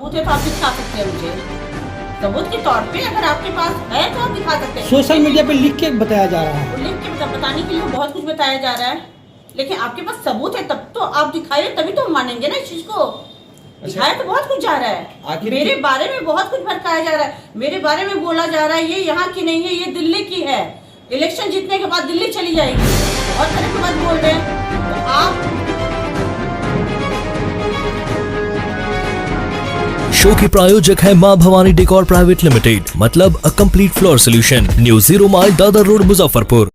सबूत है तो आप दिखा सकते हैं मुझे, सबूत के तौर पे अगर आपके पास है तो आप दिखा सकते हैं। सोशल मीडिया पे लिख के बताया जा रहा है, लिख के बताने के लिए बहुत कुछ बताया जा रहा है, लेकिन आपके पास सबूत है तब तो आप दिखाइए, तभी तो हम मानेंगे ना इस चीज को। दिखाया तो बहुत कुछ जा रहा है, मेरे बारे में बहुत कुछ भड़काया जा रहा है, मेरे बारे में बोला जा रहा है ये यहाँ की नहीं है, ये दिल्ली की है, इलेक्शन जीतने के बाद दिल्ली चली जाएगी, और तरह की बात बोल रहे हैं। तो आप शो के प्रायोजक है मां भवानी डेकोर प्राइवेट लिमिटेड, मतलब a complete floor solution, new 0 mile Dadar road Muzaffarpur.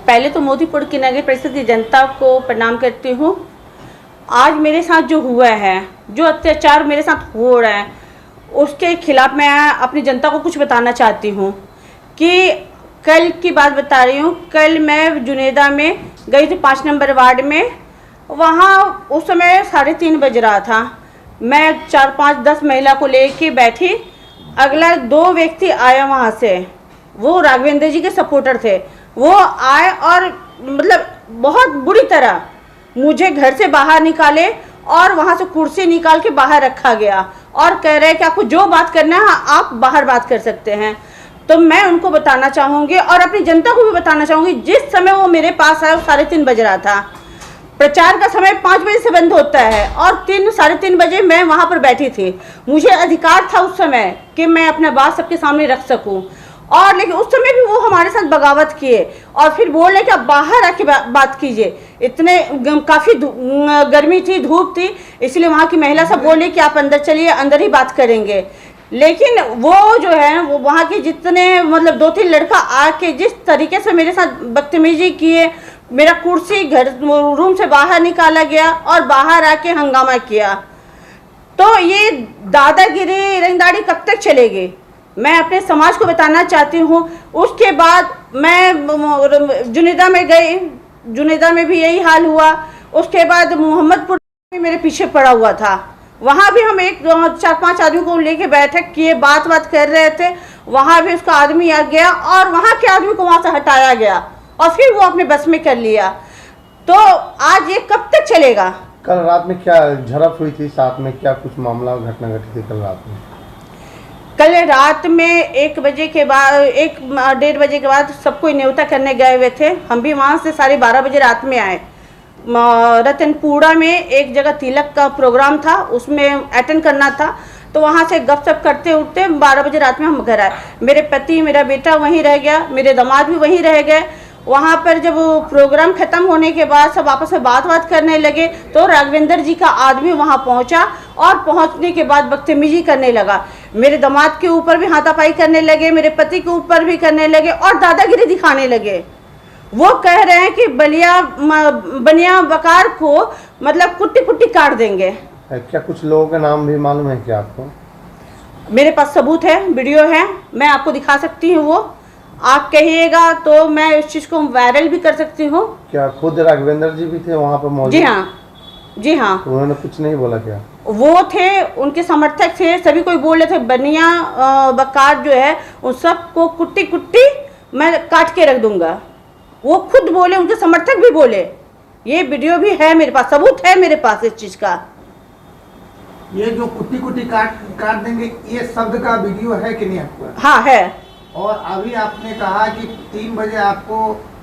पहले तो मोदीपुर की नगर परिषद की जनता को प्रणाम करती हूँ। आज मेरे साथ जो हुआ है, जो अत्याचार मेरे साथ हो रहा है, उसके खिलाफ मैं अपनी जनता को कुछ बताना चाहती हूँ कि कल की बात बता रही हूँ। कल मैं जुनेदा में गई थी 5 नंबर वार्ड में, वहाँ उस समय 3:30 बज रहा था। मैं 4, 5, 10 महिला को लेके बैठी, अगला 2 व्यक्ति आया वहाँ से, वो राघवेंद्र जी के सपोर्टर थे। वो आए और मतलब बहुत बुरी तरह मुझे घर से बाहर निकाले और वहाँ से कुर्सी निकाल के बाहर रखा गया और कह रहे हैं कि आपको जो बात करना है आप बाहर बात कर सकते हैं। तो मैं उनको बताना चाहूँगी और अपनी जनता को भी बताना चाहूँगी, जिस समय वो मेरे पास आए 3:30 बज रहा था। प्रचार का समय 5 बजे से बंद होता है और 3, 3:30 बजे मैं वहाँ पर बैठी थी। मुझे अधिकार था उस समय कि मैं अपना बात सबके सामने रख सकूँ, और लेकिन उस समय भी वो हमारे साथ बगावत किए और फिर बोले कि आप बाहर आके बात कीजिए। इतने काफ़ी गर्मी थी, धूप थी, इसलिए वहाँ की महिला सब बोले कि आप अंदर चलिए, अंदर ही बात करेंगे। लेकिन वो जो है वो वहाँ के जितने मतलब 2-3 लड़का आके जिस तरीके से मेरे साथ बदतमीजी किए, मेरा कुर्सी घर रूम से बाहर निकाला गया और बाहर आके हंगामा किया। तो ये दादागिरी रंगदारी कब तक चलेगी, मैं अपने समाज को बताना चाहती हूँ। उसके बाद मैं जुनेदा में गई, जुनेदा में भी यही हाल हुआ। उसके बाद मोहम्मदपुर में मेरे पीछे पड़ा हुआ था, वहाँ भी हम 4-5 आदमी को लेके बैठक किए, बात कर रहे थे। वहाँ भी उसका आदमी आ गया और वहाँ के आदमी को वहाँ से हटाया गया और फिर वो अपने बस में कर लिया। तो आज ये कब तक चलेगा? कल रात में क्या झड़प हुई थी, साथ में क्या कुछ मामला घटना घटी थी कल रात में? कल रात में 1 बजे के बाद 1-1:30 बजे के बाद सबको न्योता करने गए हुए थे। हम भी वहाँ से 12:30 बजे रात में आए। रतनपुरा में एक जगह तिलक का प्रोग्राम था, उसमें अटेंड करना था, तो वहाँ से गपशप करते उठते 12 बजे रात में हम घर आए। मेरे पति, मेरा बेटा वहीं रह गया, मेरे दामाद भी वहीं रह गए। वहाँ पर जब प्रोग्राम ख़त्म होने के बाद सब आपस में बात करने लगे तो राघवेंद्र जी का आदमी वहाँ पहुँचा और पहुँचने के बाद बदतमीजी करने लगा। मेरे दामाद के ऊपर भी हाथापाई करने लगे, मेरे पति के ऊपर भी करने लगे और दादागिरी दिखाने लगे। वो कह रहे हैं कि बनिया बकार को मतलब कुट्टी काट देंगे। क्या कुछ लोगों के नाम भी मालूम है क्या आपको? मेरे पास सबूत है, वीडियो है, मैं आपको दिखा सकती हूँ। वो आप कहिएगा तो मैं इस चीज़ को वायरल भी कर सकती हूँ। क्या खुद राघवेंद्र जी भी थे वहाँ पर मौजूद? जी हाँ, जी हाँ। तो उन्होंने कुछ नहीं बोला क्या? वो थे, उनके समर्थक थे, सभी कोई बोल रहे थे बनिया बकार जो है उन सबको कुट्टी मैं काट के रख दूंगा। वो खुद बोले, उनके समर्थक भी बोले। ये वीडियो भी है मेरे पास, सबूत है मेरे पास इस चीज़ का। ये जो कुट्टी काट देंगे, ये शब्द का वीडियो है कि नहीं आपको? हाँ है। और अभी आपने कहा कि 3 बजे आपको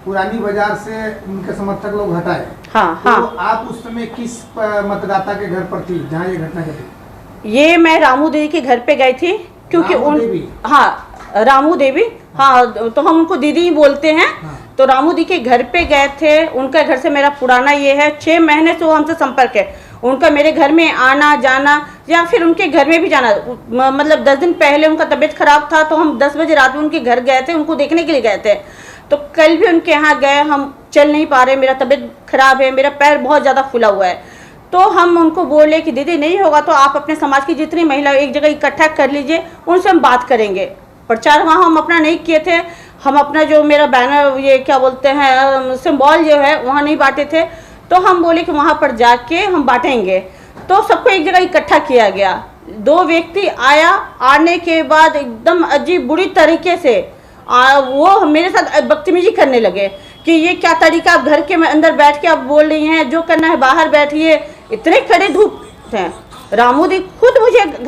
पुरानी बाजार से उनके समर्थक लोग हटाए। हाँ, तो हाँ। आप उस समय किस मतदाता के घर पर थी जहाँ ये घटना घटी? ये मैं रामू देवी के घर पे गई थी, क्योंकि रामू देवी, हाँ, तो हम उनको दीदी ही बोलते हैं। हाँ। तो रामू दी के घर पे गए थे। उनका घर से मेरा पुराना ये है, 6 महीने से वो हमसे संपर्क है। उनका मेरे घर में आना जाना या फिर उनके घर में भी जाना, मतलब 10 दिन पहले उनका तबीयत खराब था तो हम 10 बजे रात में उनके घर गए थे, उनको देखने के लिए गए थे। तो कल भी उनके यहाँ गए, हम चल नहीं पा रहे, मेरा तबीयत खराब है, मेरा पैर बहुत ज़्यादा फूला हुआ है। तो हम उनको बोले कि दीदी नहीं होगा तो आप अपने समाज की जितनी महिला एक जगह इकट्ठा कर लीजिए, उनसे हम बात करेंगे। प्रचार वहाँ हम अपना नहीं किए थे, हम अपना जो मेरा बैनर, ये क्या बोलते हैं, सिंबल जो है वहाँ नहीं बांटे थे। तो हम बोले कि वहाँ पर जाके हम बांटेंगे। तो सबको एक जगह इकट्ठा किया गया। 2 व्यक्ति आया, आने के बाद एकदम अजीब बुरी तरीके से वो मेरे साथ बदतमीजी करने लगे कि ये क्या तरीका, आप घर के अंदर बैठ के आप बोल रही हैं, जो करना है बाहर बैठिए। इतने कड़े धूप थे। रामू दी खुद मुझे